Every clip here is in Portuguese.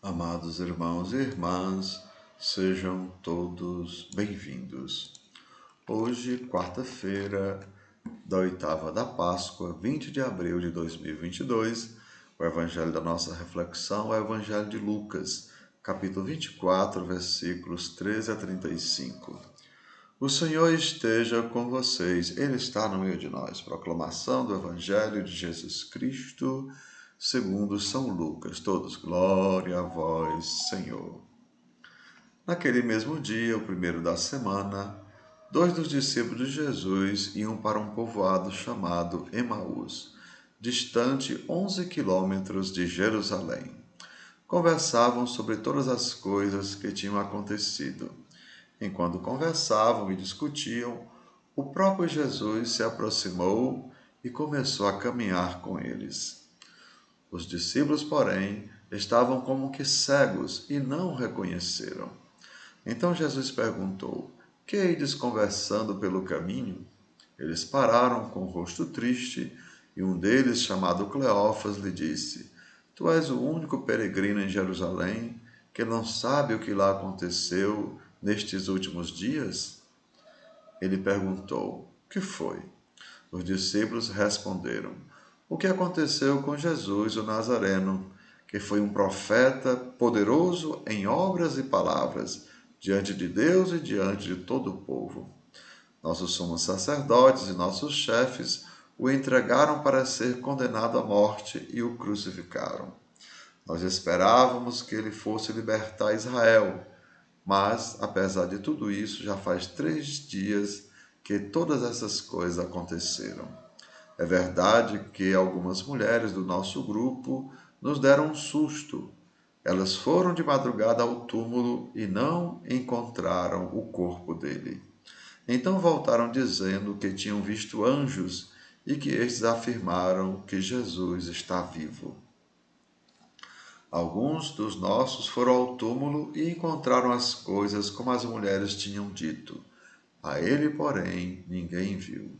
Amados irmãos e irmãs, sejam todos bem-vindos. Hoje, quarta-feira da oitava da Páscoa, 20 de abril de 2022, o evangelho da nossa reflexão é o evangelho de Lucas, capítulo 24, versículos 13 a 35. O Senhor esteja com vocês, Ele está no meio de nós. Proclamação do evangelho de Jesus Cristo, segundo São Lucas. Todos, glória a vós, Senhor. Naquele mesmo dia, o primeiro da semana, 2 dos discípulos de Jesus iam para um povoado chamado Emaús, distante 11 quilômetros de Jerusalém. Conversavam sobre todas as coisas que tinham acontecido. Enquanto conversavam e discutiam, o próprio Jesus se aproximou e começou a caminhar com eles. Os discípulos, porém, estavam como que cegos e não o reconheceram. Então Jesus perguntou: Que ides conversando pelo caminho? Eles pararam com o rosto triste, e um deles, chamado Cleófas, lhe disse: Tu és o único peregrino em Jerusalém que não sabe o que lá aconteceu nestes últimos dias? Ele perguntou: Que foi? Os discípulos responderam: O que aconteceu com Jesus, o Nazareno, que foi um profeta poderoso em obras e palavras, diante de Deus e diante de todo o povo. Nossos sumos sacerdotes e nossos chefes o entregaram para ser condenado à morte e o crucificaram. Nós esperávamos que ele fosse libertar Israel, mas, apesar de tudo isso, já faz 3 dias que todas essas coisas aconteceram. É verdade que algumas mulheres do nosso grupo nos deram um susto. Elas foram de madrugada ao túmulo e não encontraram o corpo dele. Então voltaram dizendo que tinham visto anjos e que estes afirmaram que Jesus está vivo. Alguns dos nossos foram ao túmulo e encontraram as coisas como as mulheres tinham dito. A ele, porém, ninguém viu.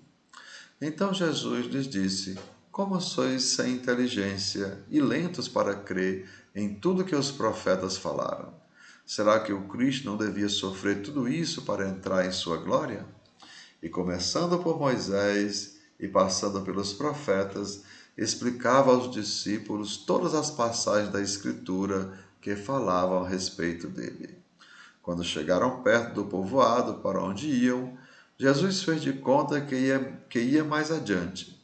Então Jesus lhes disse: Como sois sem inteligência e lentos para crer em tudo que os profetas falaram? Será que o Cristo não devia sofrer tudo isso para entrar em sua glória? E começando por Moisés e passando pelos profetas, explicava aos discípulos todas as passagens da Escritura que falavam a respeito dele. Quando chegaram perto do povoado para onde iam, Jesus fez de conta que ia mais adiante.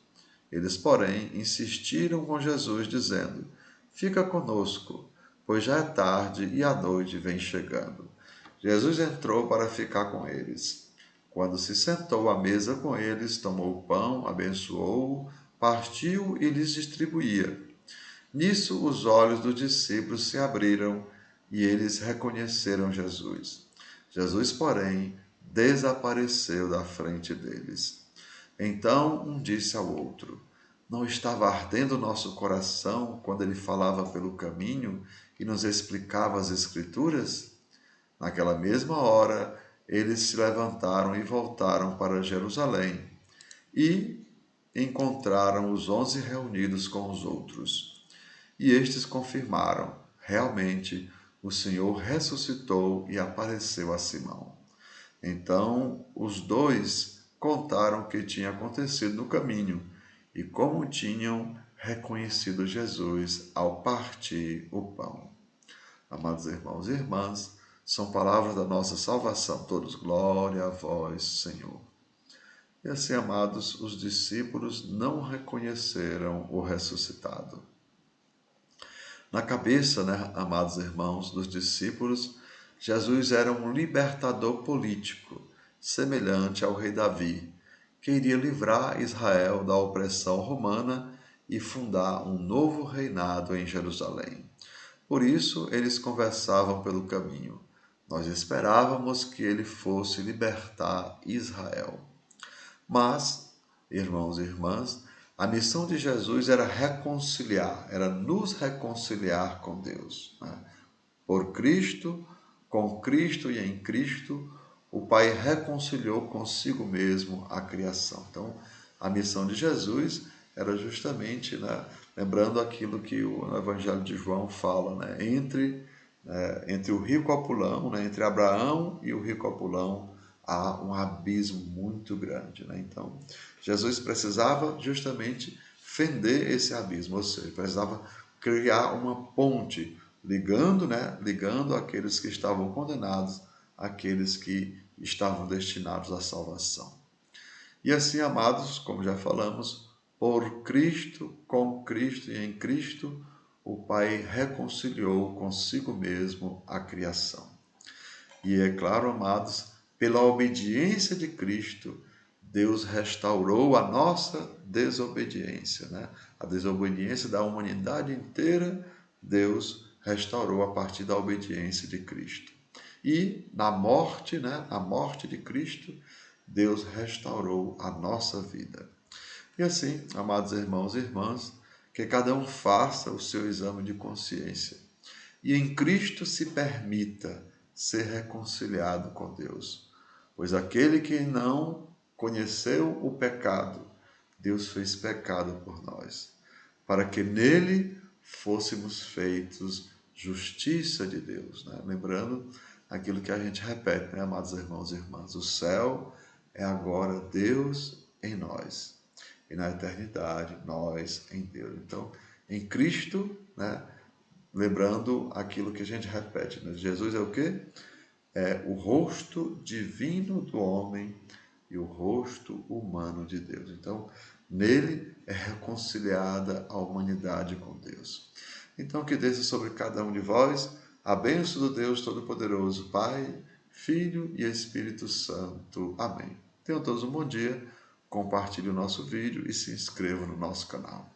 Eles, porém, insistiram com Jesus, dizendo: Fica conosco, pois já é tarde e a noite vem chegando. Jesus entrou para ficar com eles. Quando se sentou à mesa com eles, tomou o pão, abençoou-o, partiu e lhes distribuía. Nisso os olhos dos discípulos se abriram e eles reconheceram Jesus. Jesus, porém, desapareceu da frente deles. Então um disse ao outro: Não estava ardendo nosso coração quando ele falava pelo caminho e nos explicava as Escrituras? Naquela mesma hora, eles se levantaram e voltaram para Jerusalém e encontraram os 11 reunidos com os outros. E estes confirmaram: realmente, o Senhor ressuscitou e apareceu a Simão. Então os dois contaram o que tinha acontecido no caminho e como tinham reconhecido Jesus ao partir o pão. Amados irmãos e irmãs, são palavras da nossa salvação. Todos, glória a vós, Senhor. E assim, amados, os discípulos não reconheceram o ressuscitado. Na cabeça, amados irmãos, dos discípulos, Jesus era um libertador político, semelhante ao rei Davi, que iria livrar Israel da opressão romana e fundar um novo reinado em Jerusalém. Por isso, eles conversavam pelo caminho. Nós esperávamos que ele fosse libertar Israel. Mas, irmãos e irmãs, a missão de Jesus era reconciliar, era nos reconciliar com Deus. Por Cristo, com Cristo e em Cristo, o Pai reconciliou consigo mesmo a criação. Então, a missão de Jesus era justamente, lembrando aquilo que o Evangelho de João fala, entre entre o rio Copulão, né, entre Abraão e o rio Copulão, há um abismo muito grande, né? Então, Jesus precisava justamente fender esse abismo, ou seja, precisava criar uma ponte ligando, né, ligando aqueles que estavam condenados àqueles que estavam destinados à salvação. E assim, amados, como já falamos, por Cristo, com Cristo e em Cristo, o Pai reconciliou consigo mesmo a criação. E é claro, amados, pela obediência de Cristo, Deus restaurou a nossa desobediência, né? A desobediência da humanidade inteira, Deus restaurou a partir da obediência de Cristo. E na morte, né? Na morte de Cristo, Deus restaurou a nossa vida. E assim, amados irmãos e irmãs, que cada um faça o seu exame de consciência e em Cristo se permita ser reconciliado com Deus. Pois aquele que não conheceu o pecado, Deus fez pecado por nós, para que nele fôssemos feitos justiça de Deus. Né? Lembrando aquilo que a gente repete, né, amados irmãos e irmãs? O céu é agora Deus em nós, e na eternidade nós em Deus. Então, em Cristo, né, lembrando aquilo que a gente repete, né? Jesus é o quê? É o rosto divino do homem e o rosto humano de Deus. Então, nele é reconciliada a humanidade com Deus. Então, que desça sobre cada um de vós a bênção do Deus Todo-Poderoso, Pai, Filho e Espírito Santo. Amém. Tenham todos um bom dia, compartilhe o nosso vídeo e se inscrevam no nosso canal.